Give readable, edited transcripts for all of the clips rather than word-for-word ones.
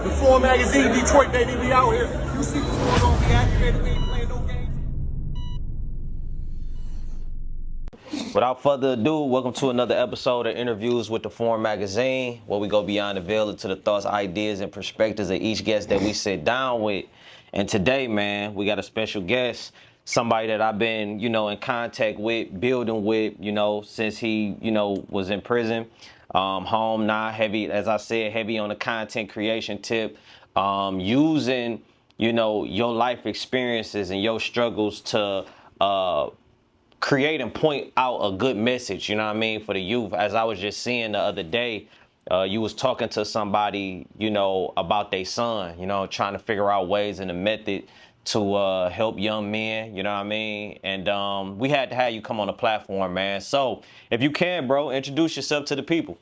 The 4 magazine, Detroit, baby, we out here. You see what's going on, we activated, we ain't playing no games. Without further ado, welcome to another episode of Interviews with the Foreign Magazine, where we go beyond the veil into the thoughts, ideas, and perspectives of each guest that we sit down with. And today, man, we got a special guest, somebody that I've been, in contact with, building with, since he, was in prison. Home now, heavy, as I said, heavy on the content creation tip, using, your life experiences and your struggles to create and point out a good message, for the youth. As I was just seeing the other day, you was talking to somebody, about their son, trying to figure out ways and a method to help young men, And we had to have you come on the platform, man. So if you can, bro, introduce yourself to the people.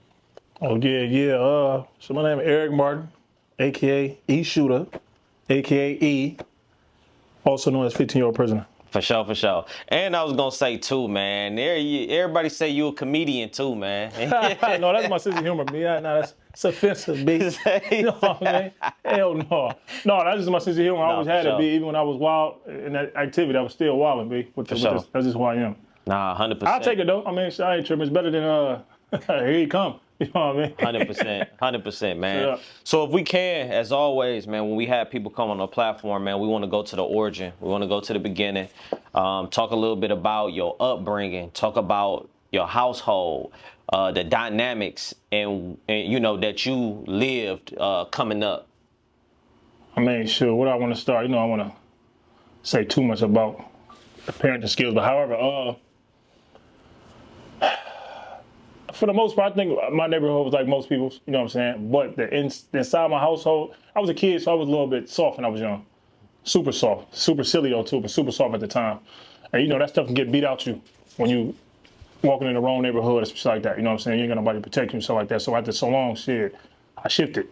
Oh, yeah. So my name is Eric Martin, a.k.a. E-Shooter, a.k.a. E, also known as 15-year-old prisoner. For sure. And I was going to say, too, man, everybody say you a comedian, too, man. No, that's my sense of humor, B. That's offensive, B. You know what I mean? Hell no. No, that's just my sense of humor. I always had it, B. Even when I was wild in that activity, I was still wilding, B. That's just who I am. Nah, 100%. I'll take it, though. I mean, I ain't tripping. It's better than, here you come. You know what I mean? 100%, man. Yeah. So if we can, as always, man, when we have people come on the platform, man, we want to go to the origin. We want to go to the beginning. Talk a little bit about your upbringing. Talk about your household, the dynamics, and that you lived coming up. I mean, sure. What I want to start, I want to say too much about the parenting skills, but however, for the most part, I think my neighborhood was like most people's, you know what I'm saying? But inside my household, I was a kid, so I was a little bit soft when I was young. Super soft. Super silly, though, too, but super soft at the time. And, that stuff can get beat out you when you walking in the wrong neighborhood or something like that. You know what I'm saying? You ain't got nobody to protect you and stuff like that. So after so long, shit, I shifted.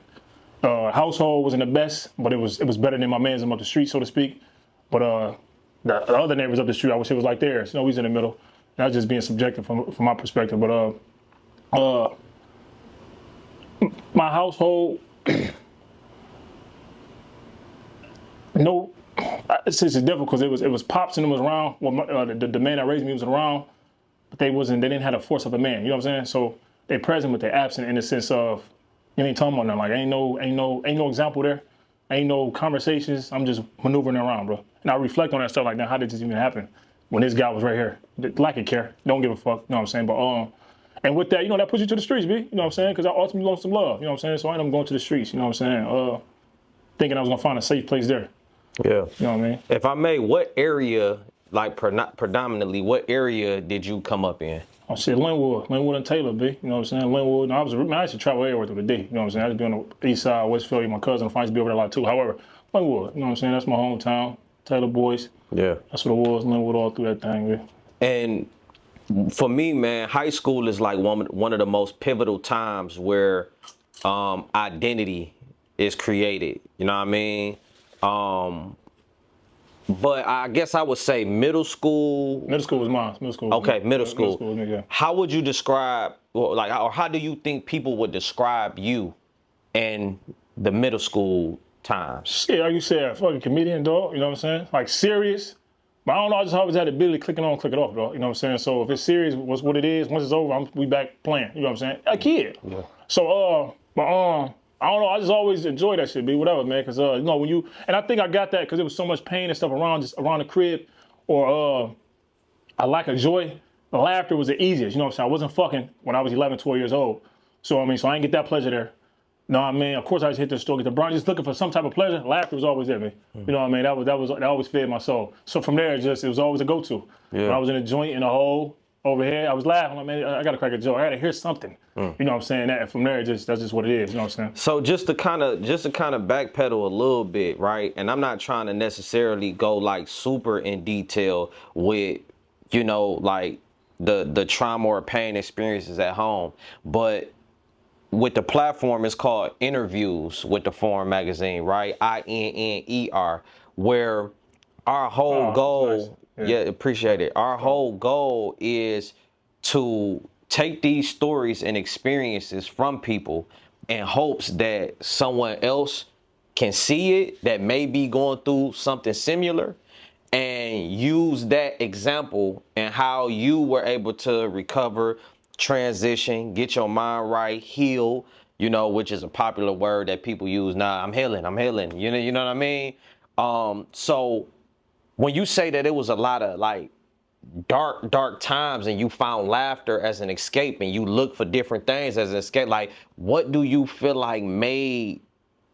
Household wasn't the best, but it was better than my man's up the street, so to speak. But the other neighbors up the street, I wish it was like theirs. We was in the middle. And that's just being subjective from my perspective. But my household, it's difficult because it was pops and them was around. Well, the man that raised me was around, but they didn't have the force of a man. You know what I'm saying? So they present, but they're absent in the sense of you ain't talking about nothing. Like ain't no example there, ain't no conversations. I'm just maneuvering around, bro. And I reflect on that stuff like that. How did this even happen when this guy was right here? Like it care, don't give a fuck. You know what I'm saying? But and with that, that puts you to the streets, B. You know what I'm saying? Because I ultimately lost some love. You know what I'm saying? So I ended up going to the streets. You know what I'm saying? Thinking I was gonna find a safe place there. Yeah. You know what I mean? If I may, what area, like predominantly, what area did you come up in? Oh shit, Linwood and Taylor, B. You know what I'm saying? Linwood. I used to travel everywhere through the day. You know what I'm saying? I used to be on the east side, West Philly. My cousin, I used to be over there a lot too. However, Linwood. You know what I'm saying? That's my hometown. Taylor boys. Yeah. That's what it was. Linwood all through that thing, B. And for me, man, high school is like one of the most pivotal times where identity is created. You know what I mean? But I guess I would say middle school. Middle school was mine. Middle school. Okay, middle school. Middle school, yeah. How would you describe, or how do you think people would describe you in the middle school times? Shit, like you said, a fucking comedian, dog. You know what I'm saying? Like serious. But I don't know, I just always had the ability to click it on, click it off, bro. You know what I'm saying? So if it's serious, what's what it is, once it's over, we back playing. You know what I'm saying? A kid. Yeah. So, I don't know, I just always enjoy that shit, B, whatever, man. Because, when you, and I think I got that because there was so much pain and stuff around the crib, or a lack of joy. The laughter was the easiest, you know what I'm saying? I wasn't fucking when I was 11, 12 years old. So, I didn't get that pleasure there. No, of course I just hit the store, get the brown, just looking for some type of pleasure. Laughter was always there, man. You know what I mean? That always fed my soul. So from there, it was always a go-to. Yeah. When I was in a joint in a hole over here, I was laughing. Like, man, I gotta crack a joke. I gotta hear something. You know what I'm saying? And from there, that's just what it is. You know what I'm saying? So just to kind of backpedal a little bit, right? And I'm not trying to necessarily go like super in detail with, like the trauma or pain experiences at home, but with the platform, it's called Interviews with the Foreign Magazine, right? INNER, where our whole goal, nice. Yeah, appreciate it. Our whole goal is to take these stories and experiences from people in hopes that someone else can see it that may be going through something similar and use that example and how you were able to recover, transition, get your mind right, heal, you know, which is a popular word that people use now. I'm healing. You know what I mean? So when you say that it was a lot of like dark times and you found laughter as an escape and you look for different things as an escape, like what do you feel like made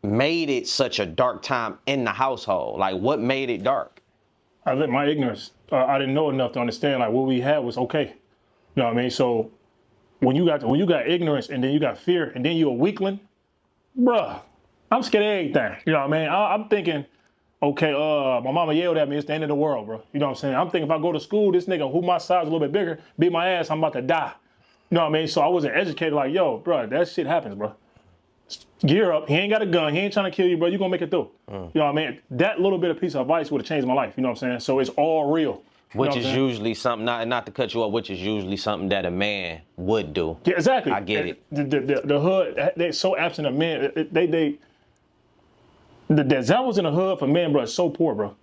it such a dark time in the household? Like what made it dark? I let my ignorance. I didn't know enough to understand like what we had was okay. You know what I mean? So when you got ignorance and then you got fear and then you're a weakling, bruh, I'm scared of everything. You know what I mean? I'm thinking, okay, my mama yelled at me, it's the end of the world, bro. You know what I'm saying? I'm thinking if I go to school, this nigga who my size a little bit bigger, beat my ass, I'm about to die. You know what I mean? So I wasn't educated like, yo, bro, that shit happens, bro. Gear up. He ain't got a gun. He ain't trying to kill you, bro. You gonna make it through. You know what I mean? That little bit of piece of advice would have changed my life. You know what I'm saying? So it's all real. Which is usually something, not to cut you off, which is usually something that a man would do. Yeah, exactly. I get it. The hood, they're so absent of men. The examples in the hood for men, bro, is so poor, bro.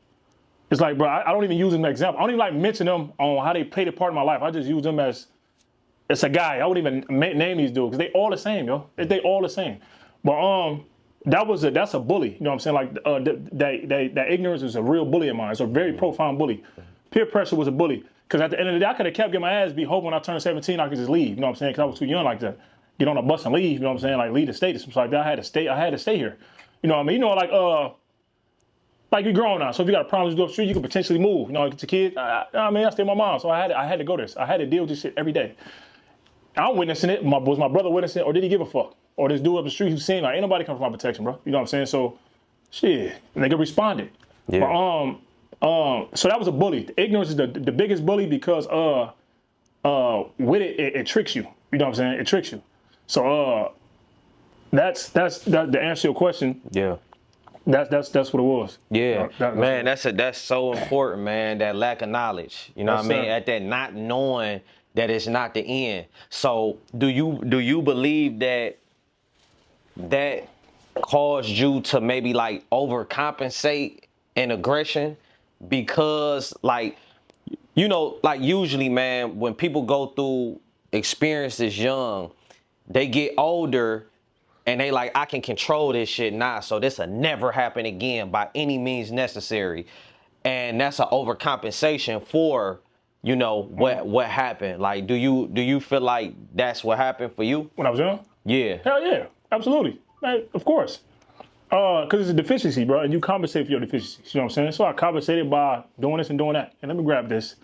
It's like, bro, I don't even use them as an example. I don't even like mention them on how they played a part in my life. I just use them as, it's a guy. I wouldn't even name these dudes because they all the same, yo. They all the same. But that's a bully. You know what I'm saying? Like that ignorance is a real bully of mine. It's a very profound bully. Peer pressure was a bully. Because at the end of the day, I could have kept getting my ass beat, hoping when I turned 17, I could just leave. You know what I'm saying? Because I was too young like to get on a bus and leave. You know what I'm saying? Like leave the state or something like that. I had to stay here. You know what I mean? You know, like you're grown now. So if you got a problem, you go up the street, you could potentially move. You know, like it's a kid. I mean, I stay with my mom, so I had to go this. I had to deal with this shit every day. I'm witnessing it. Was my brother witnessing it, or did he give a fuck? Or this dude up the street who's saying like, ain't nobody come for my protection, bro. You know what I'm saying? So, shit, nigga responded. Yeah. But, so that was a bully. The ignorance is the biggest bully because with it tricks you. You know what I'm saying? It tricks you. So that's the answer to your question. Yeah. That's what it was. Yeah, man, that's so important, man. That lack of knowledge. You know what I mean? At that not knowing that it's not the end. So do you believe that caused you to maybe like overcompensate in aggression? Because like, you know, like usually, man, when people go through experiences young, they get older and they like, I can control this shit now, so this will never happen again by any means necessary. And that's an overcompensation for, you know, what happened. Like, do you feel like that's what happened for you? When I was young? Yeah. Hell yeah, absolutely. Man, of course. Because it's a deficiency, bro, and you compensate for your deficiencies. You know what I'm saying? So I compensated by doing this and doing that. And let me grab this.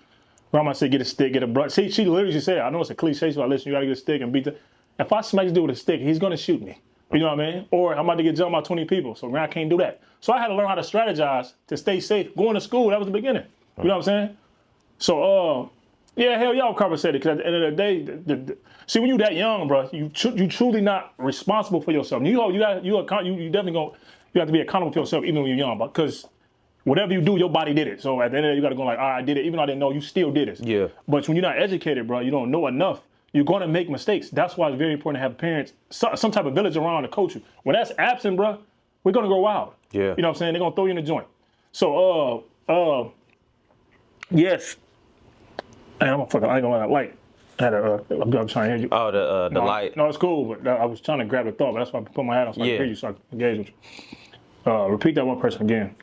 Grandma said, get a stick, get a brush. See, she literally just said, I know it's a cliche, so I listen, you gotta get a stick and beat the. If I smack this dude with a stick, he's gonna shoot me. You know what I mean? Or I'm about to get jumped by 20 people, so I can't do that. So I had to learn how to strategize to stay safe. Going to school, that was the beginning. You know what I'm saying? So, yeah, hell yeah, I'll compensate it. Because at the end of the day, see, when you that young, bro, you truly not responsible for yourself. You definitely you have to be accountable for yourself even when you're young, because whatever you do, your body did it. So at the end of the day, you got to go like, all right, I did it. Even though I didn't know, you still did it. Yeah. But when you're not educated, bro, you don't know enough. You're going to make mistakes. That's why it's very important to have parents, some type of village around to coach you. When that's absent, bro, we're going to go wild. Yeah. You know what I'm saying? They're going to throw you in the joint. So, yes. Hey, I ain't gonna lie, that light. I'm trying to hear you. Oh, the light. No, it's cool, but I was trying to grab the thought, but that's why I put my hat on so I can hear you, so I can engage with you. Repeat that one person again.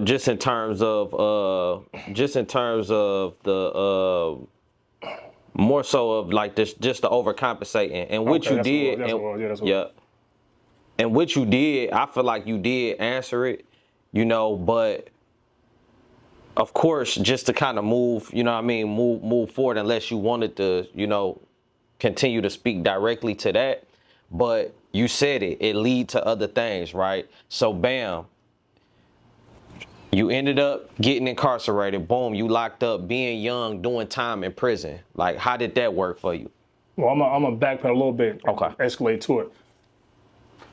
Just in terms of the more so of like this, just the overcompensating and what you did. And what you did, I feel like you did answer it, you know, but of course, just to kind of move, you know what I mean, move forward, unless you wanted to, you know, continue to speak directly to that. But you said it lead to other things, right? So bam, you ended up getting incarcerated. Boom, you locked up, being young, doing time in prison. Like, how did that work for you? Well, I'm gonna backpedal a little bit. Okay. Escalate to it.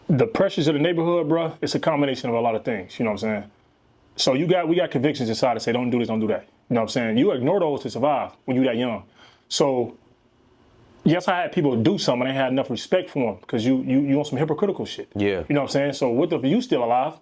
The pressures of the neighborhood, bro, it's a combination of a lot of things. You know what I'm saying? So we got convictions inside to say, don't do this, don't do that. You know what I'm saying? You ignore those to survive when you're that young. So yes, I had people do something, and I had enough respect for them because you on some hypocritical shit. Yeah. You know what I'm saying? So what if you still alive?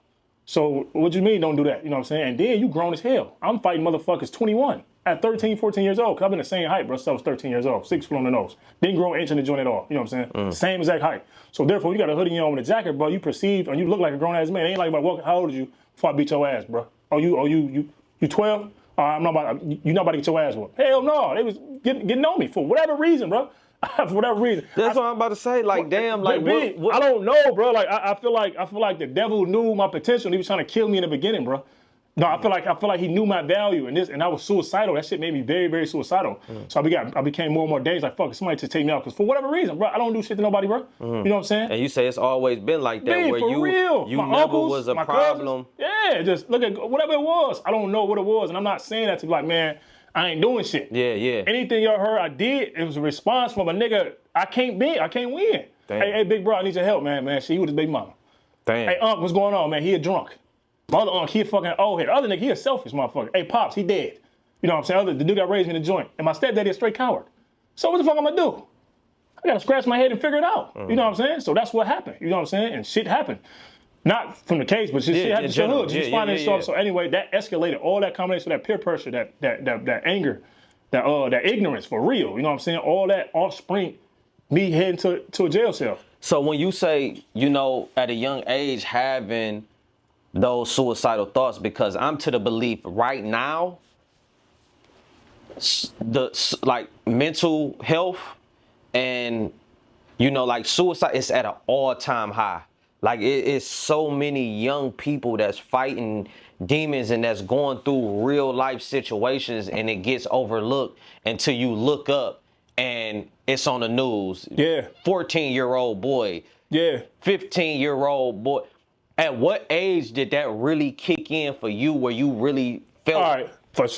So what you mean don't do that? You know what I'm saying? And then you grown as hell. I'm fighting motherfuckers 21 at 13, 14 years old. Cause I've been the same height, bro, since I was 13 years old. 6 foot on the nose. Didn't grow an inch in the joint at all. You know what I'm saying? Same exact height. So therefore, when you got a hoodie on with a jacket, bro, you perceive and you look like a grown ass man. It ain't like about walking. How old are you before I beat your ass, bro? You 12? I'm not about. You not about to get your ass whooped. Hell no. They was getting on me for whatever reason, bro. For whatever reason. That's what I'm about to say. Like, damn, like what? I don't know, bro. Like I feel like the devil knew my potential. He was trying to kill me in the beginning, bro. No, I feel like he knew my value and I was suicidal. That shit made me very, very suicidal. So I became more and more dangerous. Like, fuck, somebody to take me out. Because for whatever reason, bro, I don't do shit to nobody, bro. You know what I'm saying? And you say it's always been like that, where you my never uncles, was a my problem. Cousins, yeah, just look at whatever it was. I don't know what it was. And I'm not saying that to be like, man, I ain't doing shit. Yeah. Anything y'all heard I did, it was a response from a nigga. I can't win. Damn. Hey, big bro, I need your help, man. She with his baby mama. Damn. Hey, what's going on, man? He a drunk. My other uncle, he a fucking old head. Other nigga, he a selfish motherfucker. Hey, Pops, he dead. You know what I'm saying? The dude that raised me in the joint. And my stepdaddy a straight coward. So what the fuck I'm gonna do? I gotta scratch my head and figure it out. You know what I'm saying? So that's what happened. You know what I'm saying? And shit happened. Not from the case, but shit happened to the hood. Just finding stuff. So anyway, that escalated. All that combination, that peer pressure, that anger, that ignorance for real. You know what I'm saying? All that offspring me heading to a jail cell. So when you say, you know, at a young age having those suicidal thoughts, because I'm to the belief right now, the like mental health and, you know, like suicide is at an all-time high. Like it's so many young people that's fighting demons and that's going through real life situations, and it gets overlooked until you look up and it's on the news. Yeah. 14-year-old boy. Yeah. 15-year-old boy. At what age did that really kick in for you, where you really felt?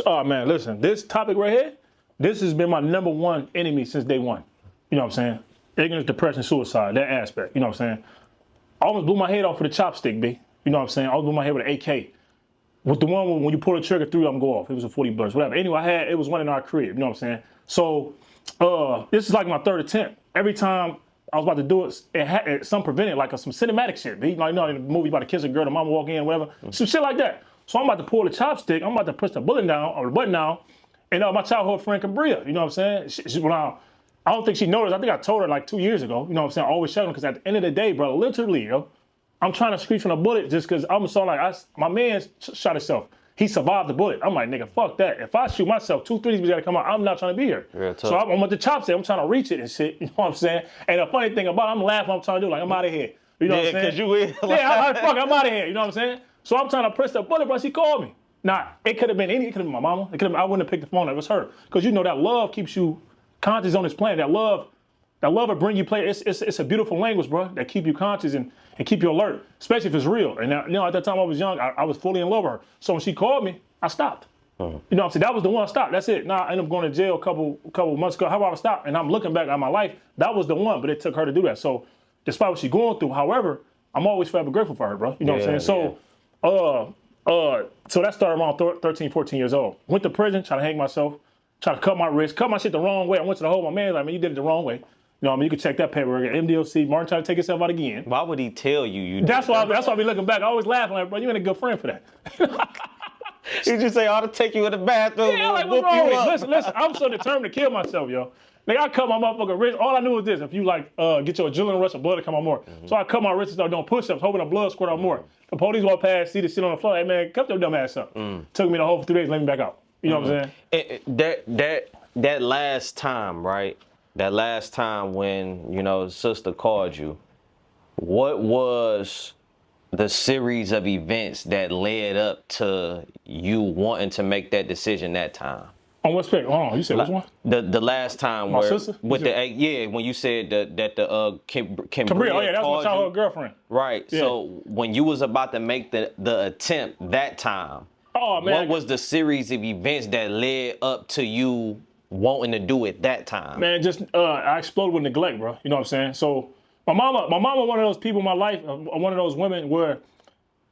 All right, man, listen, this topic right here, this has been my number one enemy since day one. You know what I'm saying? Ignorance, depression, suicide, that aspect. You know what I'm saying? I almost blew my head off with a chopstick, B. You know what I'm saying? I almost blew my head with an AK. With the one when you pull the trigger, 3 of them go off. It was a 40 burst, whatever. Anyway, it was one in our crib. You know what I'm saying? So this is like my third attempt. Every time I was about to do it, it had some prevented, like some cinematic shit. Like, you know, in the movie about to kiss a girl, the mama walk in, whatever. Some shit like that. So I'm about to pull the chopstick. I'm about to push the bullet down, or the button down. And my childhood friend, Cabria, you know what I'm saying? I don't think she noticed. I think I told her like 2 years ago. You know what I'm saying? Always shouting, because at the end of the day, bro, literally, I'm trying to screech from a bullet just because I'm so like, my man shot himself. He survived the bullet. I'm like, nigga, fuck that. If I shoot myself, 2 3s gotta come out. I'm not trying to be here. So I'm with the chopstick. I'm trying to reach it and shit. You know what I'm saying? And the funny thing about it, I'm laughing. I'm trying to do like, I'm out of here. You know what I'm saying? Because you is. I'm out of here. You know what I'm saying? So I'm trying to press the bullet, but she called me. Nah, it could have been it could have been my mama. I wouldn't have picked the phone. It was her. Because you know that love keeps you conscious on this planet. That love will bring you play. It's a beautiful language, bro, that keep you conscious and keep you alert, especially if it's real. And now, you know, at that time I was young, I was fully in love with her. So when she called me, I stopped. You know what I'm saying? That was the one I stopped. That's it. Now I ended up going to jail a couple months ago. How about I stopped? And I'm looking back at my life. That was the one, but it took her to do that. So despite what she's going through, however, I'm always forever grateful for her, bro. You know what I'm saying? So, so that started around 13, 14 years old. Went to prison, trying to hang myself, trying to cut my wrist, cut my shit the wrong way. I went to the hole. My man's like, man, you did it the wrong way. You know what I mean? You can check that paperwork at MDOC. Martin trying to take himself out again. Why would he tell you? That's why I be looking back. I always laughing like, bro, you ain't a good friend for that. He just say, I ought to take you in the bathroom. Yeah, like, what's wrong with you? Listen, I'm so determined to kill myself, yo. Like, I cut my motherfucking wrist. All I knew was this: if you like get your adrenaline rush of blood to come out more. So I cut my wrist and started doing push-ups, hoping the blood squirt out more. The police walk past, see the shit on the floor. Hey man, cut your dumb ass up. Took me the whole for 3 days, let me back out. You know what I'm saying? That last time, right? That last time when, you know, sister called you, what was the series of events that led up to you wanting to make that decision that time? On what spec? Hold on, you said which one? The last time my where sister? with when you said that the Cabria, oh yeah, that's my childhood girlfriend. Right. Yeah. So when you was about to make the attempt that time, oh man, what was the series of events that led up to you wanting to do it that time? Man, just I exploded with neglect, bro. You know what I'm saying? So my mama, one of those people in my life, one of those women where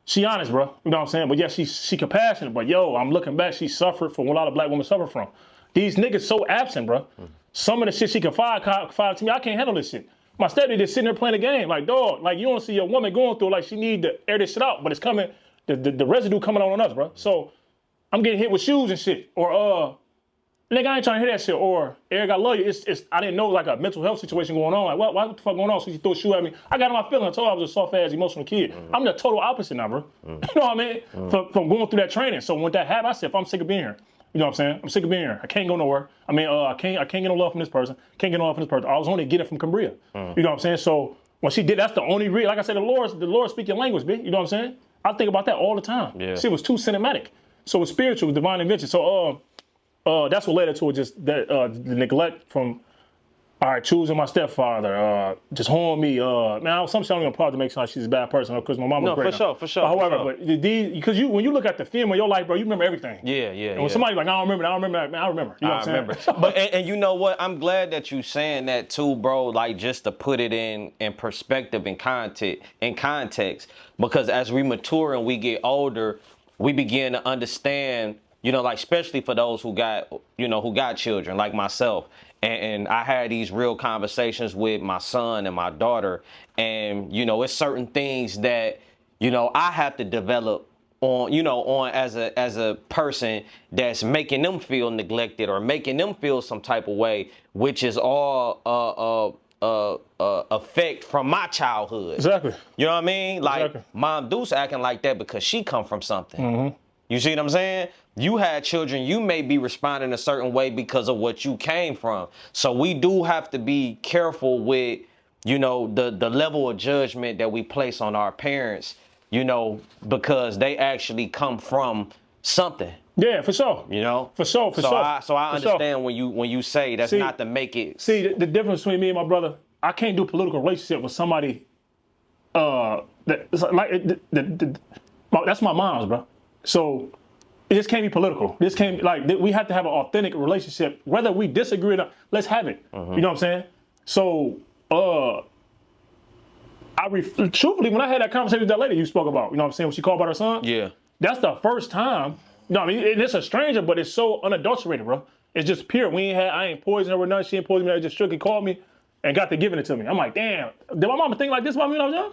she honest, bro. You know what I'm saying? But yeah, she compassionate. But yo, I'm looking back, she suffered from what a lot of black women suffer from. These niggas so absent, bro. Some of the shit she confide to me, I can't handle this shit. My stepdad just sitting there playing the game. Like, dog, like you don't see your woman going through, like she need to air this shit out, but it's coming the residue coming on us, bro. So I'm getting hit with shoes and shit, or nigga, I ain't trying to hear that shit. Or Eric, I love you. It's I didn't know like a mental health situation going on. Like what the fuck going on? So she threw a shoe at me. I got in my feelings. I told her I was a soft ass emotional kid. I'm the total opposite now, bro. You know what I mean? From going through that training. So when that happened, I said, if I'm sick of being here. You know what I'm saying? I'm sick of being here. I can't go nowhere. I mean, I can't get no love from this person. Can't get no love from this person. I was only getting it from Cambria. You know what I'm saying? So when she did, that's the only reason. Like I said, the Lord speaking language, bitch. You know what I'm saying? I think about that all the time. Yeah. Shit was too cinematic. So it's spiritual, it was divine invention. So that's what led it to just that the neglect from, all right, choosing my stepfather, just holding me. Man, some shit I'm gonna probably make sure she's a bad person because my mom was great. No, for sure. However, but because when you look at the film of your life, bro, you remember everything. Yeah. And when somebody's like, I don't remember that, man, I remember. You know what I'm saying? But and you know what? I'm glad that you saying that too, bro. Like just to put it in perspective and context, because as we mature and we get older, we begin to understand. You know, like especially for those who got children, like myself. And I had these real conversations with my son and my daughter. And, you know, it's certain things that, you know, I have to develop on as a person that's making them feel neglected or making them feel some type of way, which is all effect from my childhood. Exactly. You know what I mean? Like exactly. Mom Deuce acting like that because she come from something. You see what I'm saying? You had children, you may be responding a certain way because of what you came from. So we do have to be careful with, you know, the level of judgment that we place on our parents, you know, because they actually come from something. Yeah, for sure. You know? For sure. So I understand when you say that's not to make it. See, the difference between me and my brother, I can't do political relationship with somebody that's my mom's, bro. So it just can't be political. This can't be like, we have to have an authentic relationship. Whether we disagree or not, let's have it. You know what I'm saying? So, truthfully, when I had that conversation with that lady you spoke about, you know what I'm saying, when she called about her son? Yeah. That's the first time. You know what I mean? It's a stranger, but it's so unadulterated, bro. It's just pure. I ain't poisoned her with nothing. She ain't poisoned me. Just strictly called me and got to giving it to me. I'm like, damn, did my mama think like this about me when I was young?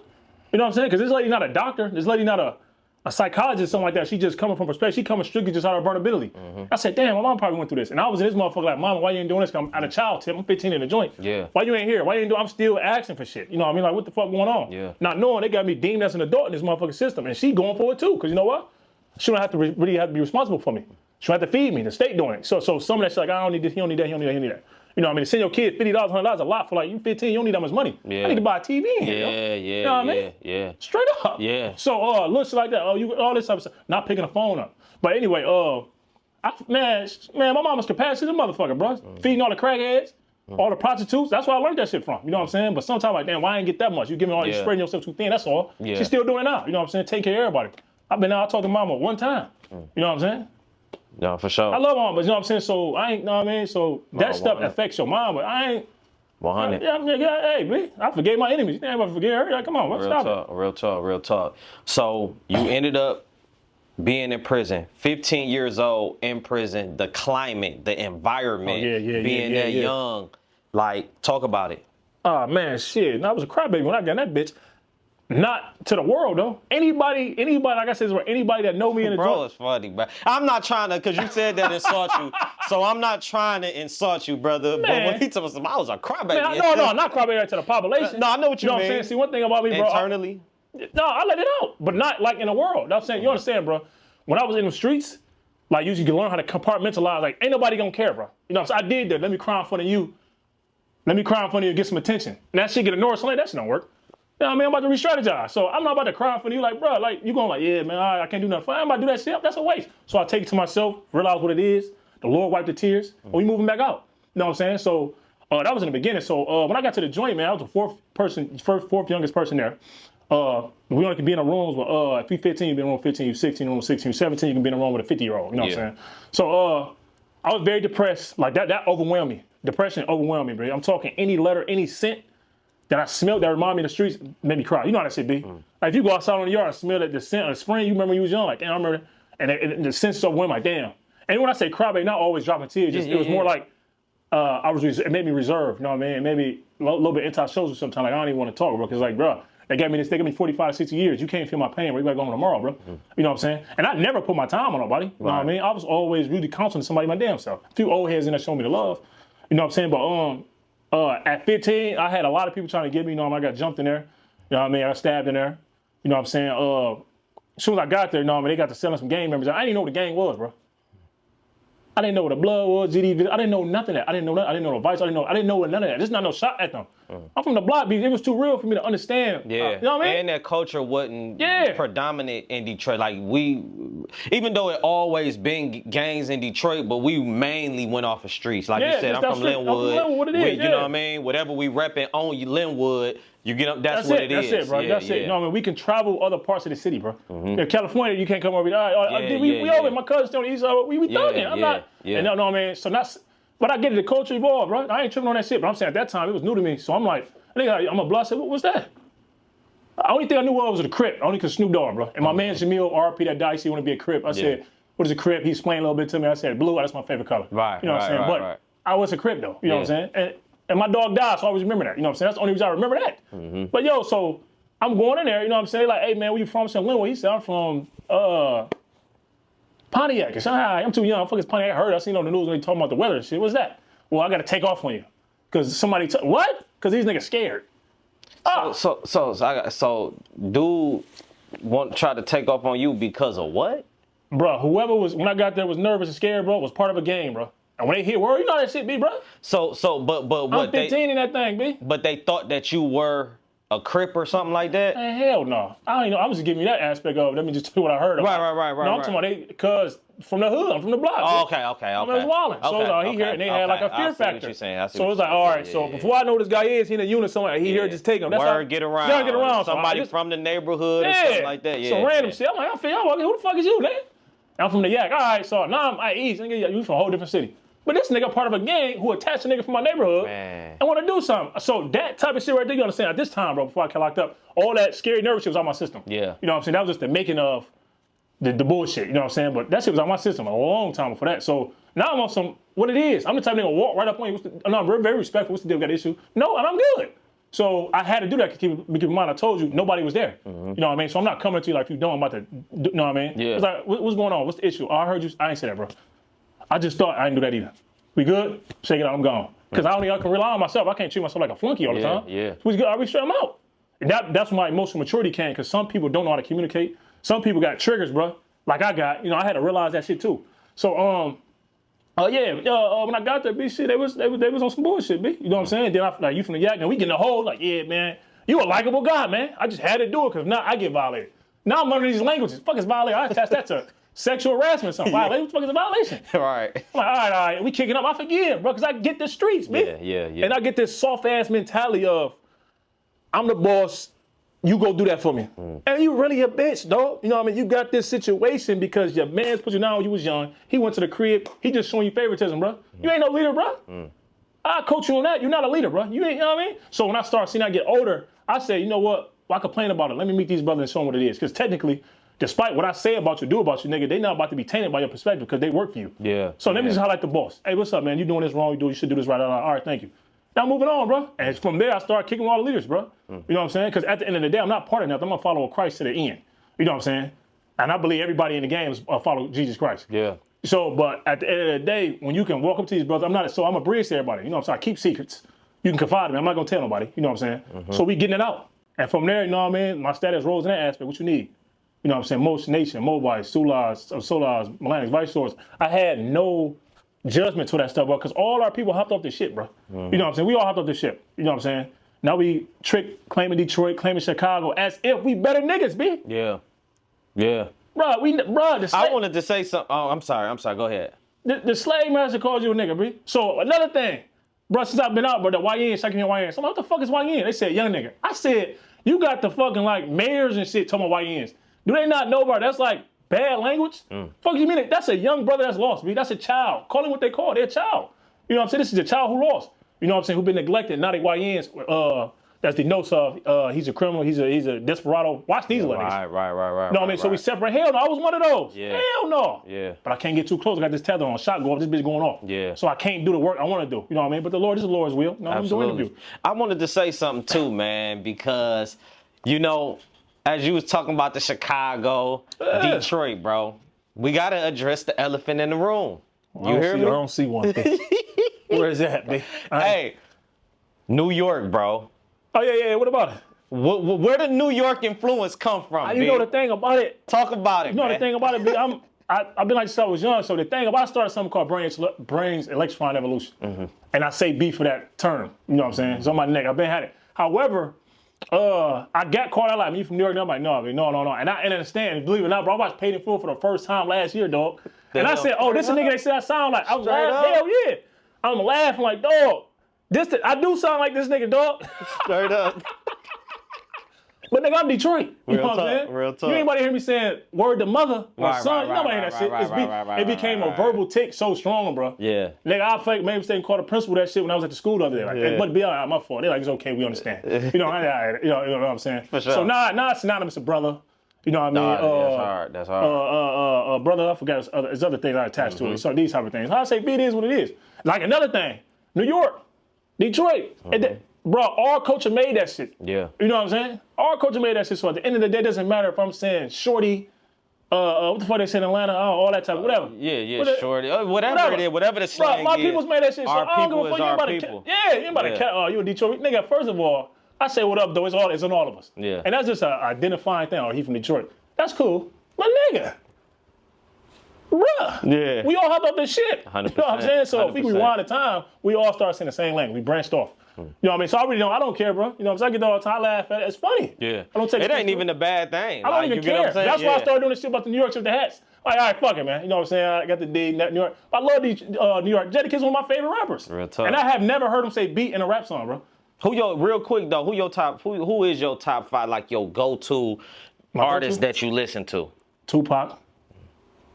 You know what I'm saying? Because this lady not a doctor. This lady not a psychologist, something like that. She just coming from perspective. She coming strictly just out of vulnerability. I said, damn, my mom probably went through this. And I was in this motherfucker like, mama, why you ain't doing this? I'm at a child tip. I'm 15 in the joint. Yeah. Why you ain't here? Why you ain't doing? I'm still asking for shit. You know what I mean? Like, what the fuck going on? Yeah. Not knowing they got me deemed as an adult in this motherfucking system. And she going for it too. Because you know what? She don't have to really have to be responsible for me. She don't have to feed me. The state doing it. So some of that shit like, I don't need this, he don't need that, he don't need that, he don't need that. You know what I mean? To send your kid $50, $100 a lot for like, you 15, you don't need that much money. Yeah. I need to buy a TV in here. Yeah. You know what I mean? Yeah. Straight up. Yeah. So, little shit like that. You all this type of stuff. Not picking the phone up. But anyway, man, my mama's capacity, the motherfucker, bro. Feeding all the crackheads, all the prostitutes. That's where I learned that shit from. You know what I'm saying? But sometimes like, damn, why I ain't get that much? You give me all, you spreading yourself too thin. That's all. Yeah. She's still doing it now. You know what I'm saying? Take care of everybody. I've been out talking to mama one time. You know what I'm saying? No, for sure. I love mama, but you know what I'm saying? So I ain't, know what I mean? So that stuff affects your mom, but I ain't. 100. Hey, man, I forgave my enemies. You ain't ever forget her. Like, come on, stop it. Real talk. So you ended up being in prison, 15 years old in prison, the climate, the environment, being that young. Like, talk about it. Oh, man, shit. I was a crybaby when I got in that bitch. Not to the world, though. Anybody, like I said, anybody that know me in the Bro, it's funny, bro. I'm not trying to, because you said that insult you, so I'm not trying to insult you, brother. Man. But when he told us, I was a crybaby. No, not crybaby to the population. No, I know what you mean. Know what I'm saying? See, one thing about me, bro. Internally? I let it out, but not like in the world. You know what I'm saying? You understand, bro? When I was in the streets, like, you can learn how to compartmentalize. Like, ain't nobody gonna care, bro. You know what I'm saying? I did that. Let me cry in front of you. Let me cry in front of you and get some attention. And that shit get ignored, so like, that shit don't work. You know what I mean? I'm about to re-strategize. So I'm not about to cry in front of you like, bro, like, you going like, yeah, man, I can't do nothing. I'm about to do that shit. That's a waste. So I take it to myself, realize what it is. The Lord wiped the tears. And we moving back out. You know what I'm saying? So that was in the beginning. So when I got to the joint, man, I was the fourth youngest person there. We only can be in the rooms with, if you're 15, you be in room 15, you're 16, room 16, you're 17, you can be in a room with a 50-year-old. You know what I'm saying? So I was very depressed. Like, that overwhelmed me. Depression overwhelmed me, bro. I'm talking any letter, any scent that I smelled that reminded me of the streets made me cry. You know how that shit be. Like, if you go outside on the yard and smell that the scent of the spring, you remember when you was young, like, damn, I remember that. And the sense of when, like, damn. And when I say cry, baby, not always dropping tears. It was more like, it made me reserved. You know what I mean? It made me a little bit anti-social sometimes. Like, I don't even want to talk, bro. Because, like, bro, They gave me 45, 60 years. You can't feel my pain, bro. You gotta go home tomorrow, bro. You know what I'm saying? And I never put my time on nobody. You know what I mean? I was always really counseling somebody my damn self. A few old heads in there showing me the love. You know what I'm saying? But at 15, I had a lot of people trying to get me. You know, I got jumped in there. You know what I mean? I got stabbed in there. You know what I'm saying? As soon as I got there, you know what I mean? They got to selling some gang members. I didn't even know what the gang was, bro. I didn't know what the blood was, GD. I didn't know nothing of that. I didn't know that. I didn't know the vice. I didn't know none of that. There's not no shot at them. I'm from the block, because it was too real for me to understand. Yeah. You know what I mean? And that culture wasn't predominant in Detroit. Like even though it always been gangs in Detroit, but we mainly went off the streets. Like you said, I'm from Linwood. You know what I mean? Whatever we repping on Linwood, you get up. That's what it is. That's it, bro. That's it. You know what I mean? We can travel other parts of the city, bro. In California, you can't come over here. We over. My cousin's on the east side. We thugging. I'm not. You know what I mean? So that's. But I get it. The culture evolved, bro. I ain't tripping on that shit. But I'm saying at that time it was new to me. So I'm like, I'm a blood. I said, what's that? The only thing I knew was a Crip. Only because Snoop Dogg, bro. And my man Jamil, RP, that died. He want to be a Crip. I said, what is a Crip? He explained a little bit to me. I said, blue. That's my favorite color. Right. You know what I'm saying? But I was a Crip though. You know what I'm saying? And my dog died, so I always remember that. You know what I'm saying? That's the only reason I remember that. But yo, so I'm going in there. You know what I'm saying? Like, hey man, where you from? I said, Linwood. He said, I'm from Pontiac. I said, I'm too young. Fuck is Pontiac? I heard. I seen on the news when they talking about the weather and shit. What's that? Well, I got to take off on you. Because somebody, what? Because these niggas scared. So dude try to take off on you because of what? Bro, whoever was, when I got there was nervous and scared, bro, was part of a game, bro. And when they hear word, you know how that shit be, bro. But what? I'm 15 in that thing, B. But they thought that you were a Crip or something like that? Man, hell no. I don't even know. I was just giving you that aspect of it. Let me just tell you what I heard about. Right. No, I'm talking about because from the hood, I'm from the block. Oh, okay. I was wilding. So he heard, and they had like a fear factor. So it was like, all right, so before I know who this guy is, he in a unit somewhere. He here, just take him. That's word, get around. Somebody from the neighborhood or something like that. Yeah. Some random shit. I'm like, I feel y'all, who the fuck is you, man? I'm from the Yak. All right, so now I'm east. Nigga, you from a whole different city. But this nigga part of a gang who attached a nigga from my neighborhood and want to do something. So that type of shit right there, you understand, at this time, bro, before I got locked up, all that scary nervous shit was on my system. Yeah. You know what I'm saying? That was just the making of the bullshit, you know what I'm saying? But that shit was on my system a long time before that. So now I'm on some, what it is. I'm the type of nigga walk right up on you. I'm very respectful. What's the deal? Got an issue? No, and I'm good. So I had to do that because keep in mind, I told you, nobody was there. You know what I mean? So I'm not coming to you like you don't, I'm about to, you know what I mean? Yeah. It's like, what's going on? What's the issue? Oh, I heard you, I ain't say that, bro. I just thought I didn't do that either. We good? Shake it out, I'm gone. Because I can rely on myself. I can't treat myself like a flunky all the time. Yeah. So we good, I straight them out. And that's why emotional maturity came, because some people don't know how to communicate. Some people got triggers, bro. Like I got, I had to realize that shit too. So, when I got there, B, shit, they was on some bullshit, B. You know what I'm saying? Then like, you from the Yak, and we getting a hold, like, yeah, man, you a likable guy, man. I just had to do it, because now I get violated. Now I'm learning these languages. Fuck is violated? I attach that to sexual harassment or something. Violation? What the fuck is a violation? Right. I'm like, all right, we kicking up. I forgive, bro, because I get the streets, man. Yeah. And I get this soft-ass mentality of, I'm the boss, you go do that for me. And you really a bitch, dog. You know what I mean? You got this situation because your man's put you down when you was young. He went to the crib. He just showing you favoritism, bro. You ain't no leader, bro. I coach you on that. You're not a leader, bro. You know what I mean? So when I start seeing I get older, I say, you know what? Why complain about it? Let me meet these brothers and show them what it is. Because technically, despite what I say about you, do about you, nigga, they not about to be tainted by your perspective because they work for you. Yeah. So let me just highlight the boss. Hey, what's up, man? You doing this wrong. You should do this right. All right, thank you. Now moving on, bro. And from there, I start kicking all the leaders, bro. You know what I'm saying? Because at the end of the day, I'm not part of nothing. I'm going to follow Christ to the end. You know what I'm saying? And I believe everybody in the game is follow Jesus Christ. Yeah. So, but at the end of the day, when you can walk up to these brothers, I'm a bridge to everybody. You know what I'm saying? I keep secrets. You can confide in me. I'm not going to tell nobody. You know what I'm saying? So we getting it out. And from there, you know what I mean? My status rose in that aspect. What you need? You know what I'm saying? Most Nation, Mobiles, Solars, Melanics, Vice Swords. I had no judgment to that stuff, bro, because all our people hopped off this shit, bro. You know what I'm saying? We all hopped off this shit. You know what I'm saying? Now we claiming Detroit, claiming Chicago as if we better niggas, B. Yeah. Bro, I wanted to say something. Oh, I'm sorry. Go ahead. The slave master called you a nigga, B. So another thing, bro, since I've been out, bro, the YN, second year YN. So I'm like, what the fuck is YN? They said young nigga. I said, you got the fucking like mayors and shit talking about YNs. Do they not know, bro? That's like bad language. Fuck you mean? That's a young brother that's lost, B. That's a child. Call him what they call. They're a child. You know what I'm saying? This is a child who lost. You know what I'm saying? Who been neglected. Now they YNs. That's the notes of he's a criminal. He's a desperado. Watch these niggas. Right. You know what I mean? So we separate. Hell no, I was one of those. Yeah. Hell no. Yeah. But I can't get too close. I got this tether on. Shot go off. This bitch going off. Yeah. So I can't do the work I want to do. You know what I mean? But this is the Lord's will. You know, I'm doing it. I wanted to say something too, man, because You know, as you was talking about the Chicago, Detroit, bro, we got to address the elephant in the room. You hear me? I don't see one. Where is that, B? Hey, New York, bro. Oh, yeah. What about it? Where did New York influence come from, You know the thing about it. Talk about it, You know man. the thing about it, B. I've been like since I was young. So the thing about I started something called brains electrifying evolution, and I say B for that term. You know what I'm saying? It's on my neck. I've been had it. However, I got caught out like me from New York. And I'm like, no. And I understand. Believe it or not, bro, I watched Paid in Full for the first time last year, dog. And I said, oh, this is a nigga they said I sound like. I was like, hell yeah. I'm laughing like, dog. I do sound like this nigga, dog. Straight up. But nigga, I'm Detroit. You know what I'm saying? Real talk. You ain't nobody hear me saying word to mother or son. You nobody hear that shit. It became a verbal tick so strong, bro. Yeah. Nigga, I fake maybe mistake called the principal that shit when I was at the school the other day. Like, hey, but be all right, my fault. They're like, it's okay, we understand. You know what I'm saying? For sure. So nah, it's synonymous to brother. You know what I mean? That's hard. Brother, I forgot there's other things I attached to it. So these type of things. I say B, it is what it is. Like another thing, New York, Detroit. Bro, our culture made that shit. Yeah. You know what I'm saying? Our culture made that shit. So at the end of the day, it doesn't matter if I'm saying shorty, what the fuck they say in Atlanta, all that type of whatever. Shorty. Whatever it is, whatever the slang my is. people's made that shit. So Our I don't people give a is fuck. our people. You ain't about to you in Detroit. Nigga, first of all, I say what up though. It's on all of us. Yeah. And that's just an identifying thing. Oh, he from Detroit. That's cool. But nigga. Bruh. Yeah. We all hopped off this shit. 100%. You know what I'm saying? So 100%. if we rewind the time, we all started saying the same language. We branched off. You know what I mean? So I don't care, bro. You know what I'm saying? I get that all the time. I laugh at it. It's funny. Yeah. I don't take it ain't even a bad thing. I don't even care. That's why I started doing this shit about the New York shit with the hats. Like, all right, fuck it, man. You know what I'm saying? I got the D, New York. I love these New York. Jadakiss one of my favorite rappers. Real tough. And I have never heard him say beat in a rap song, bro. Real quick though, who is your top 5, like your go-to artist that you listen to? Tupac.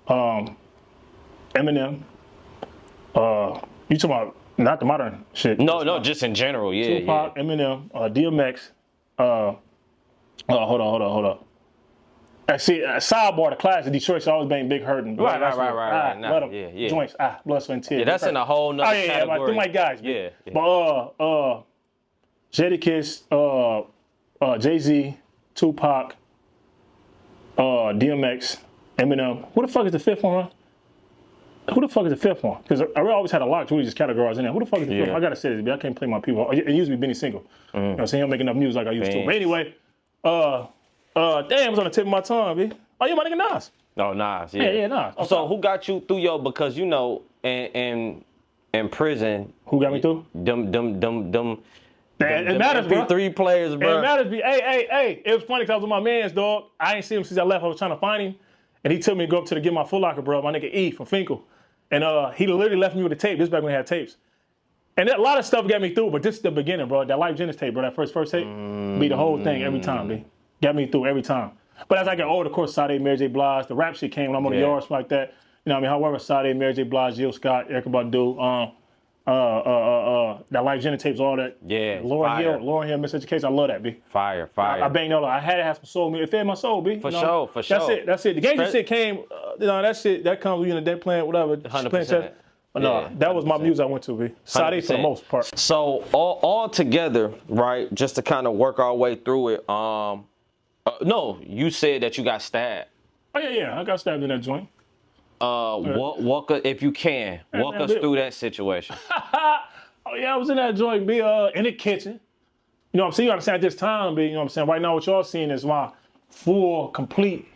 Eminem. You talking about not the modern shit? No, just in general, yeah. Tupac, Eminem, DMX. Hold on. See, sidebar, the class of Detroit, so I was being big hurting. Right. Yeah. Joints, blood, sweat, and tears. Yeah, that's in a whole nother category. Like, them like guys. Yeah. But Jadakiss, Jay-Z, Tupac, DMX, Eminem. Who the fuck is the fifth one, huh? Who the fuck is the fifth one? Because I always had a lot to just categorize in there. Who the fuck is the fifth one? I gotta say this, I can't play my people. It used to be Benny Siegel. You know what I'm saying? He don't make enough music like I used to. But anyway, damn, it's on the tip of my tongue, B. Oh, you my nigga Nas. No, Nas, Yeah, Nas. Okay. So who got you through because you know, in prison. Who got me through? Them It matters, bro. MP3 players, bro. It matters, B. Hey. It was funny because I was with my man's, dog. I ain't seen him since I left. I was trying to find him. And he took me to go up to get my Foot Locker, bro. My nigga E from Finkel. And he literally left me with a tape. This back when we had tapes. And a lot of stuff got me through, but this is the beginning, bro. That Life Jennings tape, bro. That first tape. Be the whole thing every time, B. Got me through every time. But as I got older, of course, Sade, Mary J. Blige, the rap shit came when I'm on the yard, stuff like that. You know what I mean? However, Sade, Mary J. Blige, Jill Scott, Erykah Badu, that Life Jennings tapes, all that. Yeah. Lauren Hill, Miseducation. I love that, B. Fire. I banged all that. I had to have some soul music. It fed my soul, B. For sure. That's it. The gangster shit came, that comes with you in the day playing, whatever. 100%. But no, that was my music I went to, B. Sade for the most part. So all together, right, just to kind of work our way through it, no, you said that you got stabbed. Oh, yeah. I got stabbed in that joint. Walk if you can, walk us through that situation. Oh, yeah, I was in that joint, B, in the kitchen. You know what I'm saying? You understand at this time, B, you know what I'm saying? Right now, what y'all seeing is my full, complete,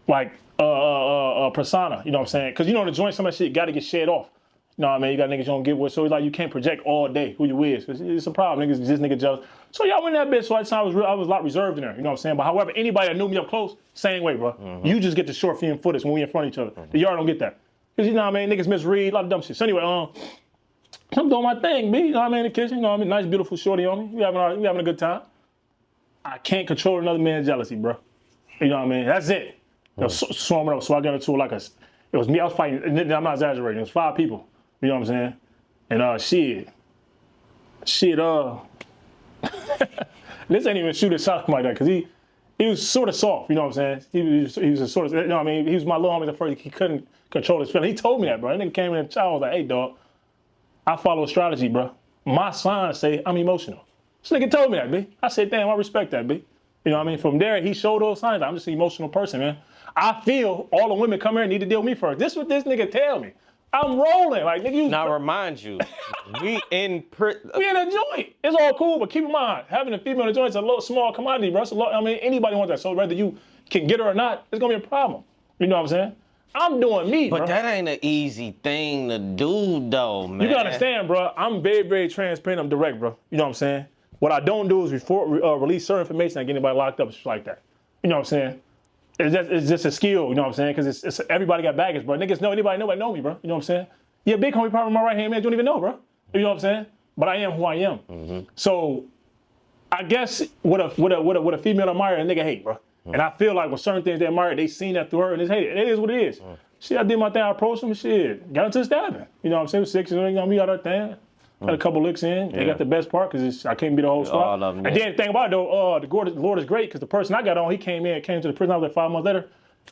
like, persona. You know what I'm saying? Because, you know, in the joint, some of that shit got to get shed off. You know what I mean? You got niggas you don't get with. So it's like you can't project all day who you is. Because it's a problem. Niggas, this nigga jealous. So y'all went in that bitch. So at the time I was a lot reserved in there. You know what I'm saying? But however, anybody that knew me up close, same way, bro. You just get the short film footage when we in front of each other. The yard don't get that. Because you know what I mean? Niggas misread, a lot of dumb shit. So anyway, I'm doing my thing, B. You know what I mean? In the kitchen, you know what I mean? Nice, beautiful shorty on me. We having a good time. I can't control another man's jealousy, bro. You know what I mean? That's it. Swarming up. So I got into it was me. I was fighting. I'm not exaggerating. It was 5 people. You know what I'm saying? And shit, this ain't even shoot a shot like that because he was sort of soft. You know what I'm saying? He was a sort of, you know what I mean? He was my little homie at first. He couldn't control his feelings. He told me that, bro. That nigga came in and I was like, hey, dog, I follow a strategy, bro. My signs say I'm emotional. This nigga told me that, B. I said, damn, I respect that, B. You You know what I mean? From there, he showed those signs. I'm just an emotional person, man. I feel all the women come here and need to deal with me first. This is what this nigga tell me. I'm rolling. Like, nigga, you... Now, remind you, we in a joint. It's all cool, but keep in mind, having a female in a joint is a little small commodity, bro. I mean, anybody wants that. So whether you can get her or not, it's going to be a problem. You know what I'm saying? I'm doing me, But bro. that ain't an easy thing to do, though, man. You gotta understand, bro. I'm very, very transparent. I'm direct, bro. You know what I'm saying? What I don't do is release certain information and get anybody locked up, just like that. You know what I'm saying? It's just a skill, you know what I'm saying? Because it's everybody got baggage, bro. Niggas know anybody know me, bro. You know what I'm saying? Yeah, big homie probably my right hand man. You don't even know, bro. You know what I'm saying? But I am who I am. Mm-hmm. So I guess what a female admire, a nigga hate, bro. Mm-hmm. And I feel like with certain things they admire, they seen that through her and it's hated. It is what it is. Mm-hmm. Shit, I did my thing. I approached him and shit. Got into the stabbing. You know what I'm saying? 6, you know, we got our thing. Had a couple licks in. They got the best part because I can't be the whole squad. And then the thing about it though, the Lord is great because the person I got on, he came to the prison. I was like 5 months later,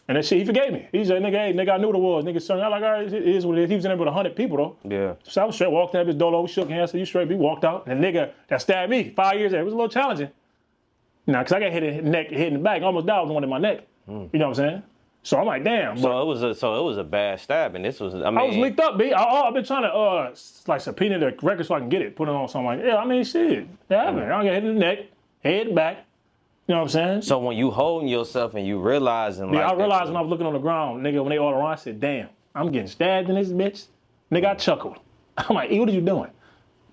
and that shit he forgave me. He's like, nigga, hey, nigga, I knew what it was. Nigga, son, I'm like, all right, it is what it is. He was in there with 100 people though. Yeah. So I was straight. Walked out his dolo, we shook hands, said you straight. We walked out. And the nigga that stabbed me 5 years ago, it was a little challenging. Nah, because I got hit in the neck, hit in the back, almost died with one in my neck. You know what I'm saying? So I'm like, damn. So it was a bad stab, and this was. I was leaked up, B. I've been trying to like subpoena the record so I can get it, put it on something like. Yeah, I mean, shit, that happened. I get hit in the neck, head back. You know what I'm saying? So when you holding yourself and you realizing, I realized when I was looking on the ground, nigga, when they all around, I said, damn, I'm getting stabbed in this bitch. Nigga, I chuckled. I'm like, E, what are you doing?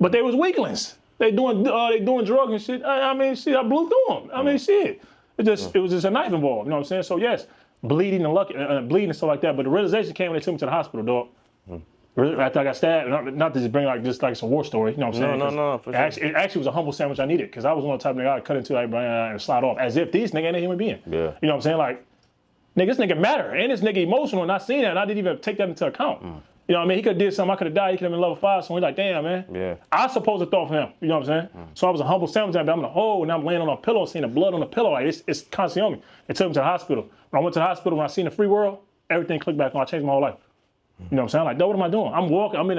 But they was weaklings. They doing drugs and shit. I mean, shit, I blew through them. I mean, shit. It was just a knife involved. You know what I'm saying? So yes. Bleeding and bleeding and stuff like that. But the realization came when they took me to the hospital, dog. After I got stabbed, not to just bring like some war story, you know what I'm saying? No, for sure. It actually was a humble sandwich I needed because I was one of the type of nigga I'd cut into like and slide off as if this nigga ain't a human being. Yeah. You know what I'm saying? Like, nigga, this nigga matter and this nigga emotional and I seen that and I didn't even take that into account. You know what I mean? He could have did something, I could have died, he could have been level 5, so we're like, damn, man. Yeah. I supposed to thought for him, you know what I'm saying? So I was a humble sandwich, but I'm in a hole and I'm laying on a pillow, seeing the blood on the pillow, like it's constantly on me. They took me to the hospital. When I went to the hospital, when I seen the free world, everything clicked back on. I changed my whole life. You know what I'm saying? I'm like, what am I doing? I'm walking. I'm in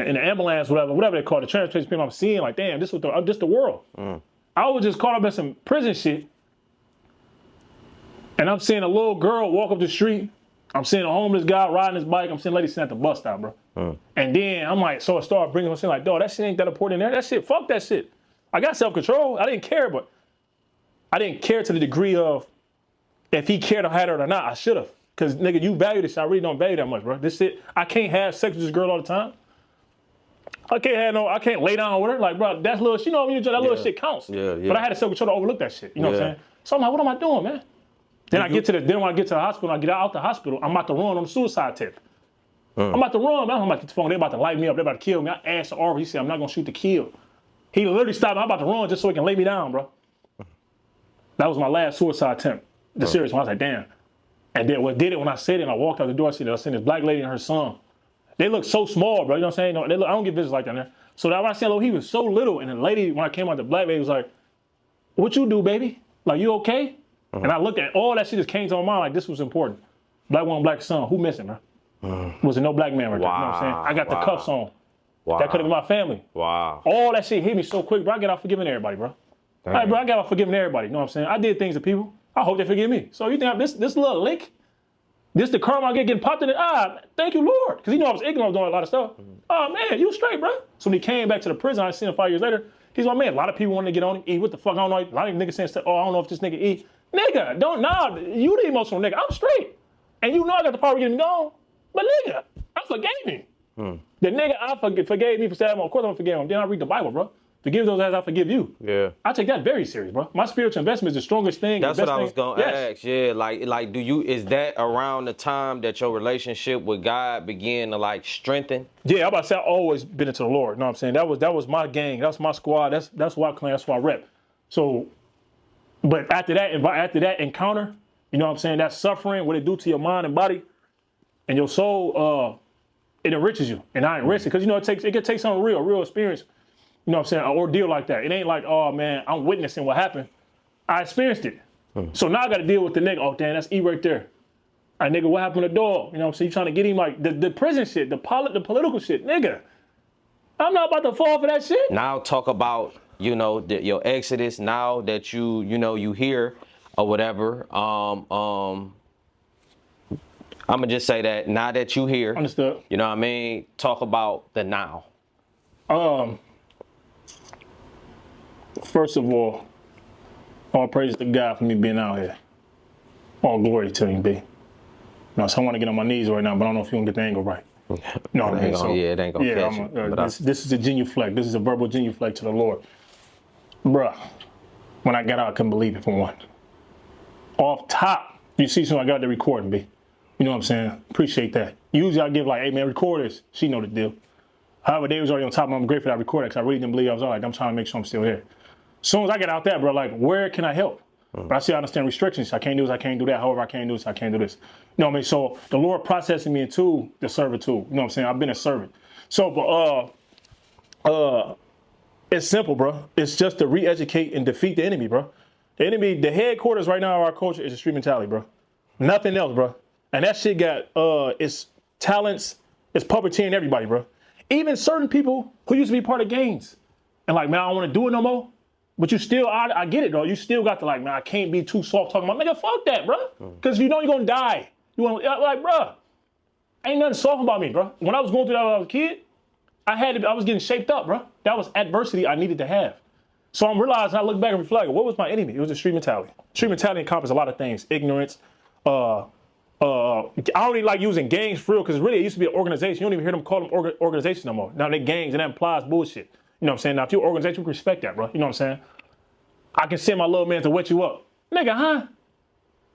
an ambulance, whatever they call it, the transportation people. I'm seeing like, damn, this was the world. I was just caught up in some prison shit, and I'm seeing a little girl walk up the street. I'm seeing a homeless guy riding his bike. I'm seeing a lady sitting at the bus stop, bro. And then I'm like, so I started bringing them, saying like, dog, that shit ain't that important in there. That shit, fuck that shit. I got self-control. I didn't care, but I didn't care to the degree of if he cared or had her or not. I should have. Because, nigga, you value this shit. I really don't value that much, bro. This shit, I can't have sex with this girl all the time. I can't lay down with her. Like, bro, that's little, you know what I mean? That little shit counts. Yeah. But I had to self-control to overlook that shit. You know what I'm saying? So I'm like, what am I doing, man? Then when I get to the hospital, I get out the hospital, I'm about to run on the suicide tip. I'm about to run, man. I'm about to get the phone. They're about to light me up. They're about to kill me. I asked the officer, he said, I'm not going to shoot to kill. He literally stopped me. I'm about to run just so he can lay me down, bro. That was my last suicide attempt. The serious one. I was like, damn. And then what did it when I said it and I walked out the door, I seen this black lady and her son. They look so small, bro. You know what I'm saying? I don't get visits like that in there. So that when I seen he was so little, and the lady, when I came out, the black lady was like, what you do, baby? Like, you okay? And I looked at all that shit just came to my mind like this was important. Black woman, black son. Who missing, man? Was there no black man right there? You know what I'm saying? I got the cuffs on. That could have been my family. All that shit hit me so quick, bro. I get out forgiving everybody, bro. All right, bro, I got out forgiving everybody. You know what I'm saying? I did things to people. I hope they forgive me. So you think this little lick, this the karma I get getting popped in it? Thank you, Lord. Because you know I was ignorant, I was doing a lot of stuff. Oh, man, you straight, bro. So when he came back to the prison, I seen him 5 years later. He's like, man, a lot of people wanted to get on him. E, what the fuck? I don't know. A lot of niggas saying, I don't know if this nigga E. Nigga, you the emotional nigga. I'm straight. And you know I got the power of getting gone. But nigga, I forgave him. The nigga I forgave me for stabbing him. Of course I'm gonna forgive him. Then I read the Bible, bro. Forgive those as I forgive you. Yeah. I take that very serious, bro. My spiritual investment is the strongest thing. That's what I was gonna ask. Yeah, like is that around the time that your relationship with God began to like strengthen? Yeah, I'm about to say I've always been into the Lord. You know what I'm saying? That was my gang. That's my squad. That's why I claim. That's why I rep. So, but after that encounter, you know what I'm saying? That suffering, what it do to your mind and body and your soul, it enriches you. And I enrich it because you know it could take some real experience. You know what I'm saying? An ordeal like that. It ain't like, oh man, I'm witnessing what happened. I experienced it. So now I got to deal with the nigga. Oh damn, that's E right there. All right, nigga, what happened to the dog? You know what I'm saying? You trying to get him like the prison shit, the political shit, nigga. I'm not about to fall for that shit. Now talk about you know, your exodus now that you here or whatever. I'm gonna just say that now that you here, Understood. you know what I mean? Talk about the now. First of all praise to God for me being out here. All glory to him, B. No, so I want to get on my knees right now, but I don't know if you gonna get the angle right. No, I mean, so, it ain't gonna catch you. This is a genuflect. This is a verbal genuflect to the Lord. Bruh, when I got out, I couldn't believe it for one. Off top, you see, so I got the recording, B. You know what I'm saying? Appreciate that. Usually I give like, hey man, record this. She know the deal. However, they was already on top of me. I'm grateful that I recorded because I really didn't believe I was all like, I'm trying to make sure I'm still here. As soon as I get out there, bro, like, where can I help? But I see I understand restrictions. I can't do this, I can't do that. However, I can't do this, I can't do this. You know what I mean? So the Lord processing me into the servitude. You know what I'm saying? I've been a servant. So, but it's simple, bro. It's just to re-educate and defeat the enemy, bro. The enemy, the headquarters right now of our culture is a street mentality, bro. Nothing else, bro. And that shit got its talents, its puppeteering everybody, bro. Even certain people who used to be part of gangs. And like, man, I don't want to do it no more. But you still, I get it, though. You still got to like, man, I can't be too soft talking about, nigga, fuck that, bro. Because you know you're going to die. You want like, bro, ain't nothing soft about me, bro. When I was going through that when I was a kid, I was getting shaped up, bro. That was adversity I needed to have. So I'm realizing, I look back and reflect, what was my enemy? It was the street mentality. Street mentality encompasses a lot of things. Ignorance. I don't really like using gangs for real, because really it used to be an organization. You don't even hear them call them organizations no more. Now they're gangs, and that implies bullshit. You know what I'm saying? Now, if you're an organization, we respect that, bro. You know what I'm saying? I can send my little man to wet you up. Nigga, huh?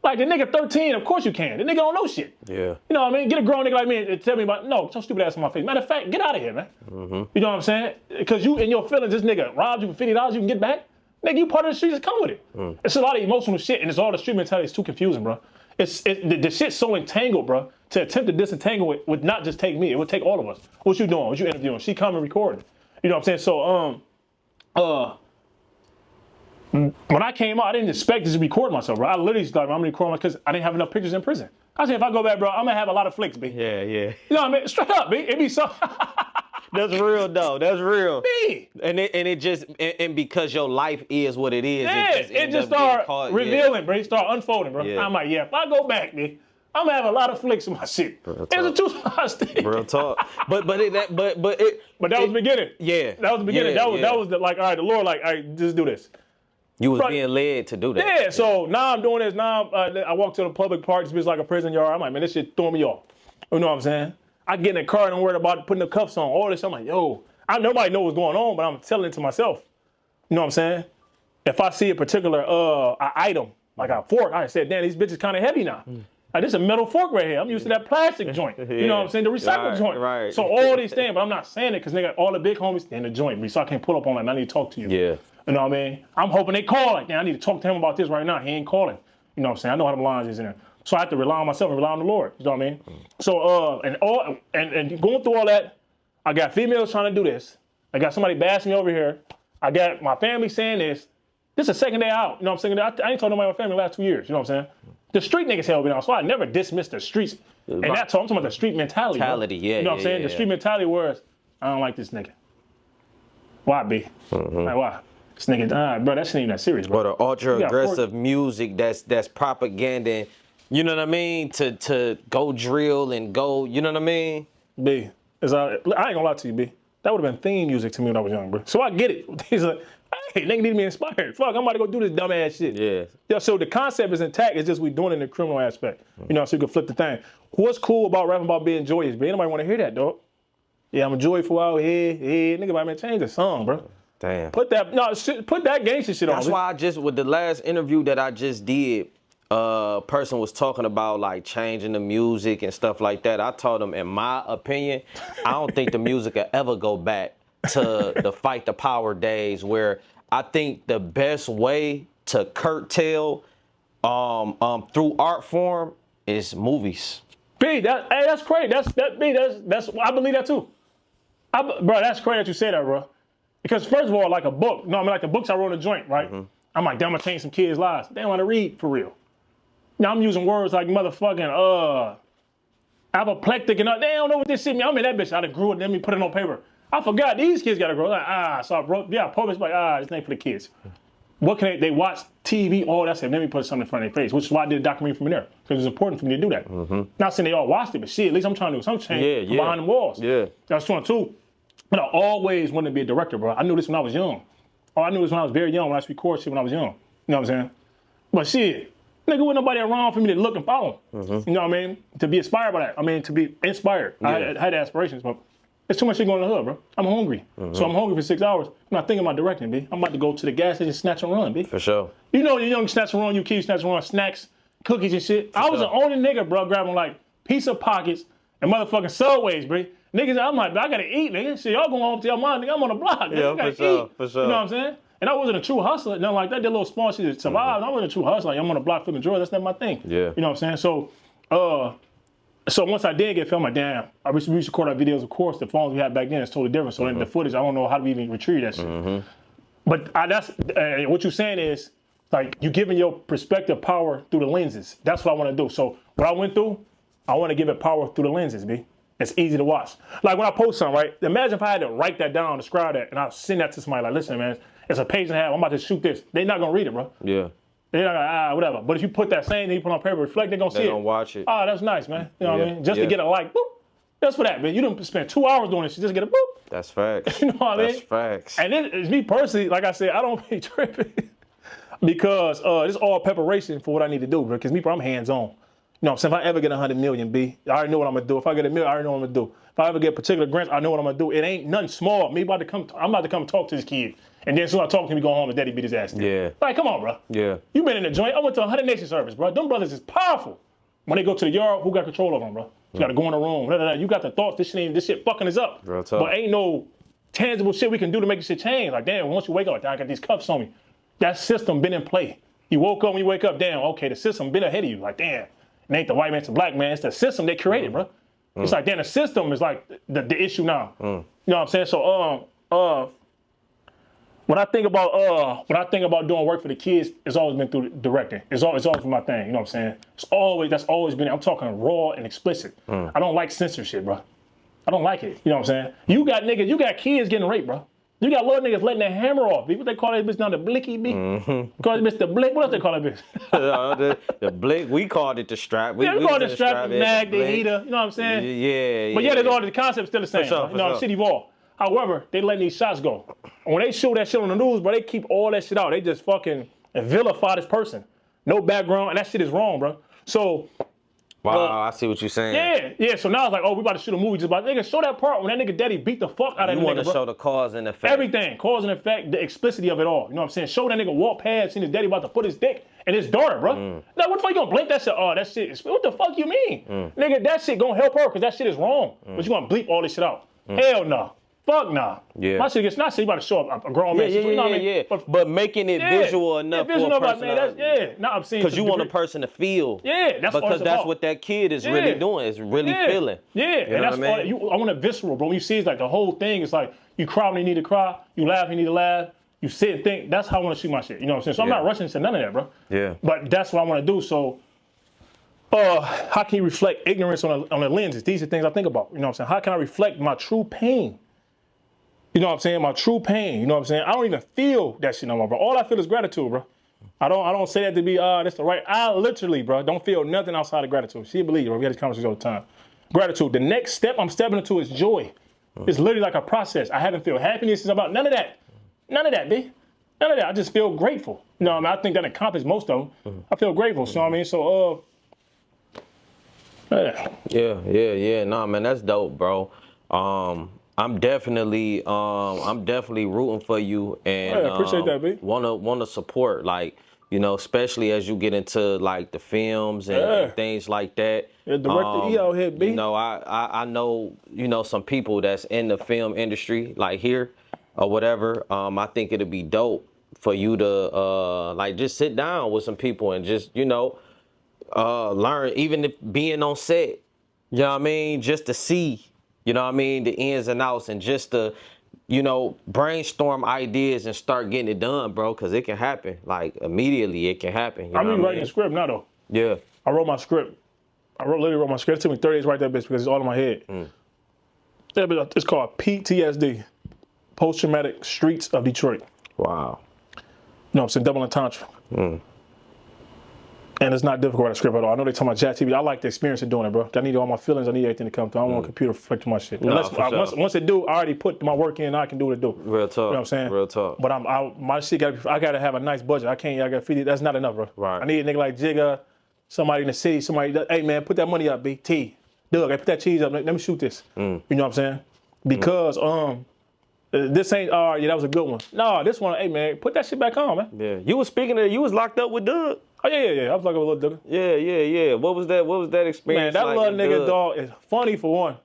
Like, the nigga 13, of course you can. The nigga don't know shit. Yeah. You know what I mean? Get a grown nigga like me and tell me about, no, so stupid ass on my face. Matter of fact, get out of here, man. You know what I'm saying? Because you, in your feelings, this nigga robbed you for $50, you can get back. Nigga, you part of the streets, come with it. It's a lot of emotional shit, and it's all the street mentality. It's too confusing, bro. The shit's so entangled, bro. To attempt to disentangle it would not just take me. It would take all of us. What you doing? What you interviewing? She coming recording. You know what I'm saying? So, when I came out, I didn't expect to record myself, bro. I literally started, I'm recording because I didn't have enough pictures in prison. I said, if I go back, bro, I'm gonna have a lot of flicks, B. Yeah. You know what I mean? Straight up, B. It be so. That's real, though. That's real. B. And because your life is what it is. Yeah, it just start revealing, bro. It start unfolding, bro. Yeah. I'm like, yeah, if I go back, B, I'm gonna have a lot of flicks in my shit. It's a two-side thing. Real talk. But that was the beginning. Yeah. That was the beginning. That was the, like, all right, the Lord, like, all right, just do this. You was being led to do that. Yeah, so now I'm doing this. Now I walk to the public park. It's like a prison yard. I'm like, man, this shit throwing me off. You know what I'm saying? I get in the car and I'm worried about putting the cuffs on. All this. I'm like, yo, nobody know what's going on, but I'm telling it to myself. You know what I'm saying? If I see a particular item, like a fork, I said, damn, these bitches kind of heavy now. Like, this is a metal fork right here. I'm used to that plastic joint. You know what I'm saying? The recycled joint. Right. So all these things, but I'm not saying it because they got all the big homies in the joint. So I can't pull up on them. I need to talk to you. Yeah. You know what I mean? I'm hoping they call like, damn, I need to talk to him about this right now. He ain't calling. You know what I'm saying? I know how the lines is in there. So I have to rely on myself and rely on the Lord. You know what I mean? So and going through all that, I got females trying to do this. I got somebody bashing me over here. I got my family saying this. This is the second day out. You know what I'm saying? I ain't told nobody in my family the last 2 years. You know what I'm saying? The street niggas held me down, so I never dismissed the streets. And that's I'm talking about the street mentality. Yeah. You know what I'm saying? The street mentality was, I don't like this nigga. Why, B? Like, why? This nigga, bro, that shit ain't that serious, bro. Or the ultra-aggressive music that's propaganda, you know what I mean? To go drill and go, you know what I mean? B, I ain't gonna lie to you, B. That would have been theme music to me when I was young, bro. So I get it. He's like, hey, nigga need to be inspired. Fuck, I'm about to go do this dumb ass shit. Yeah. So the concept is intact. It's just we doing it in the criminal aspect. You know, so you can flip the thing. What's cool about rapping about being joyous, B? Nobody want to hear that, dog. Yeah, I'm joyful out here. Yeah, nigga, man, change the song, bro. Damn. Put that gangster shit on. That's why with the last interview that I just did, person was talking about like changing the music and stuff like that. I told him, in my opinion, I don't think the music will ever go back to the Fight the Power days, where I think the best way to curtail through art form is movies. B, that's crazy. That's I believe that too. Bro, that's crazy that you say that, bro. Because first of all, like a book, like the books I wrote in a joint, right? I'm like, damn, I'm gonna change some kids' lives. They don't want to read for real. Now I'm using words like motherfucking apoplectic and they don't know what this shit mean. I'm in that bitch. I done grew it, let me put it on paper. I forgot these kids gotta grow. Like, so I broke. Yeah, published like, this ain't for the kids. What can they watch TV? Oh, that's it. Let me put something in front of their face, which is why I did a documentary from there because it's important for me to do that. Not saying they all watched it, but shit, at least I'm trying to do some change behind the walls. Yeah, that's one too. But I always wanted to be a director, bro. I knew this when I was young. I knew this when I was very young. When I used to record shit when I was young. You know what I'm saying? But shit, nigga, wasn't nobody around for me to look and follow. You know what I mean? To be inspired by that. I mean, to be inspired. I had aspirations, but there's too much shit going on in the hood, bro. I'm hungry. So I'm hungry for 6 hours. I'm not thinking about directing, B. I'm about to go to the gas station, snatch and run, B. For sure. You know, you're young, snatch and run, you kids snatch and run, snacks, cookies and shit. I was the only nigga, bro, grabbing like pizza pockets and motherfucking Subways, bro. Niggas, I'm like, I gotta eat, nigga. Shit, y'all going home to your mom, nigga. I'm on the block, nigga. Yeah, I gotta for sure. You know what I'm saying? And I wasn't a true hustler, nothing like that. Did a little small shit to survive. I wasn't a true hustler. Like, I'm on the block flipping drugs. That's not my thing. Yeah. You know what I'm saying? So once I did get filmed, we used to record our videos, of course. The phones we had back then is totally different. So the footage, I don't know how to even retrieve that shit. But that's what you're saying is, like, you giving your perspective power through the lenses. That's what I want to do. So what I went through, I want to give it power through the lenses, B. It's easy to watch. Like when I post something, right? Imagine if I had to write that down, describe that, and I send that to somebody like, listen, man, it's a page and a half. I'm about to shoot this. They're not going to read it, bro. Yeah. They're not gonna, whatever. But if you put that same thing you put on paper, reflect, they're going to see it. They don't watch it. That's nice, man. You know what I mean? Just to get a like, boop. Just for that, man. You didn't spend 2 hours doing this. You just get a boop. That's facts. You know what I mean? That's facts. And it's me personally, like I said, I don't be tripping because it's all preparation for what I need to do. Because me, I'm hands-on. You know what I'm saying? If I ever get 100 million, B, I already know what I'm going to do. If I get $1 million, I already know what I'm going to do. If I ever get particular grants, I know what I'm going to do. It ain't nothing small. I'm about to come talk to this kid. And then as soon as I talk to him, he go home and daddy beat his ass. Yeah. Like, come on, bro. Yeah. You been in the joint. I went to a 100 Nation service, bro. Them brothers is powerful. When they go to the yard, who got control over them, bro? You got to go in the room. Blah, blah, blah. You got the thoughts. This shit fucking is up. Real tough. But ain't no tangible shit we can do to make this shit change. Like, damn, once you wake up, like, I got these cuffs on me. That system been in play. You woke up, when you wake up, damn, okay, the system been ahead of you. Like, damn, it ain't the white man, it's the black man. It's the system they created, bro. It's like, damn, the system is like the issue now. You know what I'm saying? So, when I think about doing work for the kids, it's always been through directing. It's always been my thing. You know what I'm saying? That's always been. I'm talking raw and explicit. I don't like censorship, bro. I don't like it. You know what I'm saying? You got kids getting raped, bro. You got little niggas letting their hammer off. What they call that bitch now? The blicky, B. Call that bitch the blick. What else they call that bitch? the blick. We called it the strap. We called it the strap, the mag, the heater. You know what I'm saying? Yeah. But there's all the concepts still the same. Sure, you know, sure. shit evolved. However, they letting these shots go. When they show that shit on the news, bro, they keep all that shit out. They just fucking vilify this person. No background, and that shit is wrong, bro. So, wow, I see what you're saying. Yeah. So now it's like, we about to shoot a movie just about, nigga, show that part when that nigga daddy beat the fuck out of that nigga, You want to show the cause and effect. Everything, cause and effect, the explicitity of it all. You know what I'm saying? Show that nigga walk past, seeing his daddy about to put his dick in his daughter, bro. Now, what the fuck you gonna blink that shit? That shit is, what the fuck you mean? Nigga, that shit gonna help her because that shit is wrong. But you gonna bleep all this shit out. Hell no. Fuck nah. Yeah. My shit gets not say you about to show up a grown man. You know what I mean? But making it visual enough for a person. I'm saying because you want a person to feel. Yeah, that's because that's what that kid is really doing. It's really feeling. Yeah, you know and that's what I mean? I want it visceral, bro. When you see it's like the whole thing, it's like you cry when you need to cry, you laugh when you need to laugh, you sit and think. That's how I want to shoot my shit. You know what I'm saying? So I'm not rushing to none of that, bro. Yeah. But that's what I want to do. So, how can you reflect ignorance on the lenses? These are things I think about. You know what I'm saying? How can I reflect my true pain? You know what I'm saying? My true pain. You know what I'm saying? I don't even feel that shit no more, bro. All I feel is gratitude, bro. I don't say that to be, that's the right. I literally, bro, don't feel nothing outside of gratitude. She believe, bro. We have these conversations all the time. Gratitude. The next step I'm stepping into is joy. It's literally like a process. I haven't felt happiness. It's about none of that. None of that, B. None of that. I just feel grateful. You know what I mean? I think that accomplishes most of them. I feel grateful. You know what I mean? So, Yeah. Nah, man, that's dope, bro. I'm definitely rooting for you, and I appreciate that, B. Wanna support, like, you know, especially as you get into like the films and things like that. Yeah, director E out here, B. You know, I know, you know, some people that's in the film industry, like here or whatever. I think it'd be dope for you to like just sit down with some people and just, you know, learn, even if being on set. You know what I mean? Just to see. You know what I mean? The ins and outs, and just to, you know, brainstorm ideas and start getting it done, bro, because it can happen. Like, immediately it can happen. I'm even writing a script now, though. Yeah. I wrote my script. Literally wrote my script. It took me 30 days to write that bitch because it's all in my head. Yeah, but it's called PTSD, Post-Traumatic Streets of Detroit. Wow. You know what I'm saying? Double entendre. And it's not difficult to script at all. I know they talking about chat TV. I like the experience of doing it, bro. I need all my feelings. I need everything to come through. I don't want a computer to reflect my shit. No, for sure. Once it do, I already put my work in. I can do what it do. Real talk. You know what I'm saying? Real talk. But my shit I gotta have a nice budget. I gotta feed it. That's not enough, bro. Right. I need a nigga like Jigga, somebody in the city, hey man, put that money up, BT. Doug, put that cheese up. Let me shoot this. You know what I'm saying? Because this ain't, yeah, that was a good one. No, this one, hey man, put that shit back on, man. Yeah. You was you was locked up with Doug. Oh yeah. I was like a little Doug. Yeah. What was that experience? Man, that like little nigga dog is funny for one.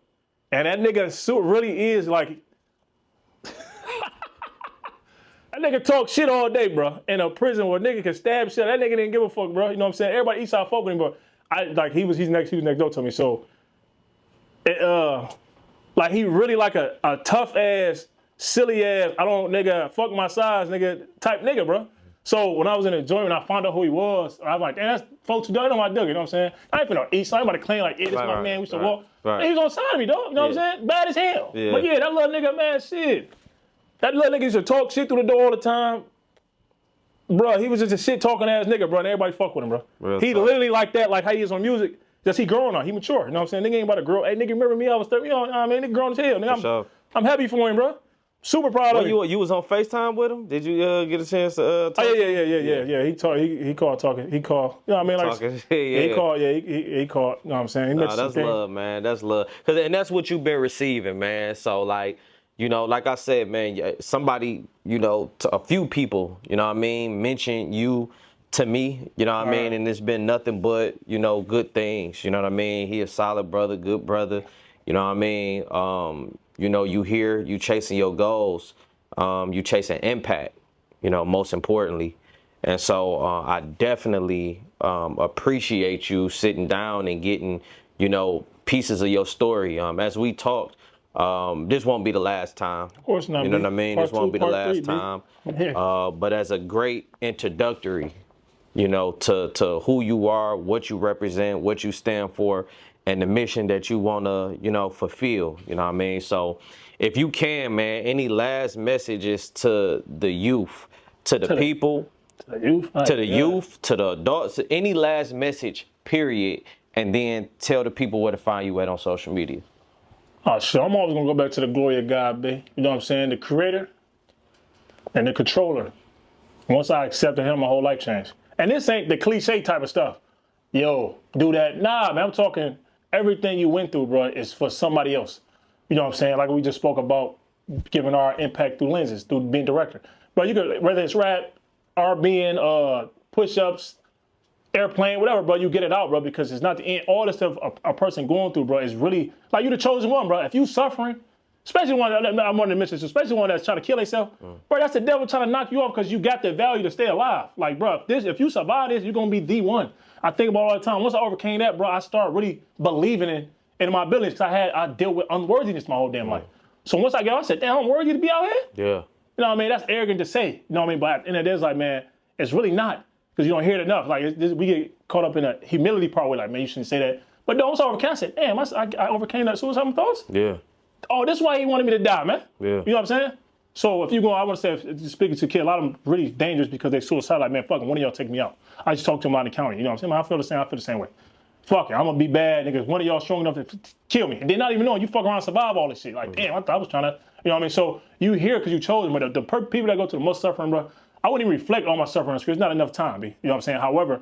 And that nigga suit really is like that nigga talk shit all day, bro. In a prison where a nigga can stab shit. That nigga didn't give a fuck, bro. You know what I'm saying? Everybody east side fuck with him, but he was next door to me. So like he really like a tough ass, silly ass, I don't nigga fuck my size nigga type nigga, bro. So when I was in the joint and I found out who he was, I was like, damn, that's folks who done on my Doug, you know what I'm saying? I ain't finna eat somebody claim like, yeah, this my man, we should walk. Right. He was on side of me, dog. You know what I'm saying? Bad as hell. Yeah. But yeah, that little nigga, man, shit. That little nigga used to talk shit through the door all the time. Bro, he was just a shit talking ass nigga, bro, and everybody fuck with him, bro. He literally like that, like how he is on music. Just he growing on, he mature, you know what I'm saying? Nigga ain't about to grow. Hey, nigga, remember me? I was 30, you know what I mean? Nigga grown as hell. Nigga, I'm happy for him, bro. Super proud of him. You was on FaceTime with him? Did you get a chance to talk? Oh, yeah. He called talking. He called, you know what I mean? Like, talking. He called, he called, you know what I'm saying? That's love, man. That's love. And that's what you've been receiving, man. So, like, you know, like I said, man, somebody, you know, a few people, you know what I mean, mentioned you to me, you know what I mean? And it's been nothing but, you know, good things. You know what I mean? He a solid brother, good brother. You know what I mean? You know, you here, you chasing your goals, you chasing impact, you know, most importantly. And so I definitely appreciate you sitting down and getting, you know, pieces of your story. As we talked, this won't be the last time. Of course not. You know what I mean? This won't be the last time. Yeah. But as a great introductory, you know, to who you are, what you represent, what you stand for, and the mission that you want to, you know, fulfill, you know what I mean? So if you can, man, any last messages to the youth, to the people, to the youth, to the adults, any last message, period, and then tell the people where to find you at on social media. Oh, shit, I'm always going to go back to the glory of God, B. You know what I'm saying? The creator and the controller. Once I accepted him, my whole life changed. And this ain't the cliche type of stuff. Yo, do that. Nah, man, I'm talking everything you went through, bro, is for somebody else. You know what I'm saying? Like we just spoke about giving our impact through lenses, through being director. But you could, whether it's rap, RBing, push-ups, airplane, whatever, bro, you get it out, bro, because it's not the end. All the stuff a person going through, bro, is really, like you the chosen one, bro. If you suffering, especially one, I'm one of the missions, especially one that's trying to kill themselves, bro, that's the devil trying to knock you off because you got the value to stay alive. Like, bro, if you survive this, you're going to be the one. I think about it all the time. Once I overcame that, bro, I started really believing in my abilities because I dealt with unworthiness my whole damn life. So once I got out, I said, damn, I'm worthy to be out here? Yeah. You know what I mean? That's arrogant to say. You know what I mean? But in it is like, man, it's really not because you don't hear it enough. Like, we get caught up in a humility part where like, man, you shouldn't say that. But no, once I overcame, I said, damn, I overcame that suicidal thoughts? Yeah. Oh, this is why he wanted me to die, man. Yeah. You know what I'm saying? So if you go, I want to say, speaking to a kid, a lot of them really dangerous because they suicidal. Like, man, fuck it, one of y'all take me out. I just talked to him out in the county. You know what I'm saying? Man, I feel the same way. Fuck it, I'm gonna be bad, niggas. One of y'all strong enough to kill me. And they're not even knowing you fuck around and survive all this shit. Like, damn, I thought I was trying to, you know what I mean? So you here because you chose them. But the people that go to the most suffering, bro, I wouldn't even reflect on my suffering because there's not enough time, B. You know what I'm saying? However,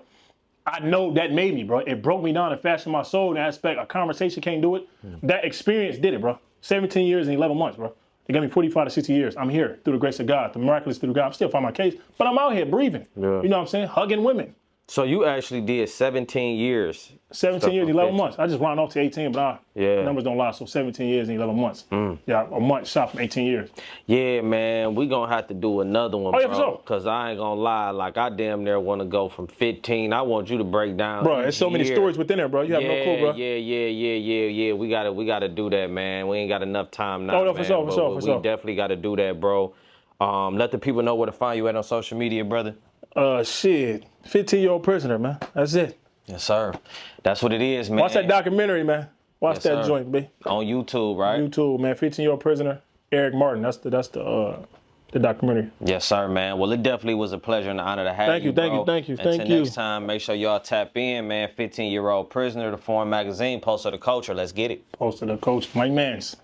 I know that made me, bro. It broke me down and fashioned my soul in the aspect. A conversation can't do it. That experience did it, bro. 17 years and 11 months, bro. They got me 45 to 60 years. I'm here through the grace of God, the miraculous through God. I'm still fighting my case, but I'm out here breathing. Yeah. You know what I'm saying? Hugging women. So you actually did 17 years. 17 years, 11 months. I just round off to 18, but numbers don't lie. So 17 years and 11 months. Yeah, a month shot from 18 years. Yeah, man, we gonna have to do another one, bro. For sure. Cause I ain't gonna lie, like I damn near want to go from 15. I want you to break down. Bro, there's so many stories within there, bro. You have no clue, bro. Yeah. We gotta do that, man. We ain't got enough time now. Oh, no, for sure. We definitely gotta do that, bro. Let the people know where to find you at on social media, brother. Shit. 15-year-old prisoner, man. That's it. Yes, sir. That's what it is, man. Watch that documentary, man. Watch Yes, that sir. joint, babe. On YouTube, right? YouTube, man. 15-year-old prisoner, Eric Martin. That's the documentary. Yes, sir, man. Well, it definitely was a pleasure and an honor to have you, bro. Until next time, make sure y'all tap in, man. 15-year-old prisoner, the Foreign Magazine, Pulse of the Culture. Let's get it. Post to the coach, Mike Mans.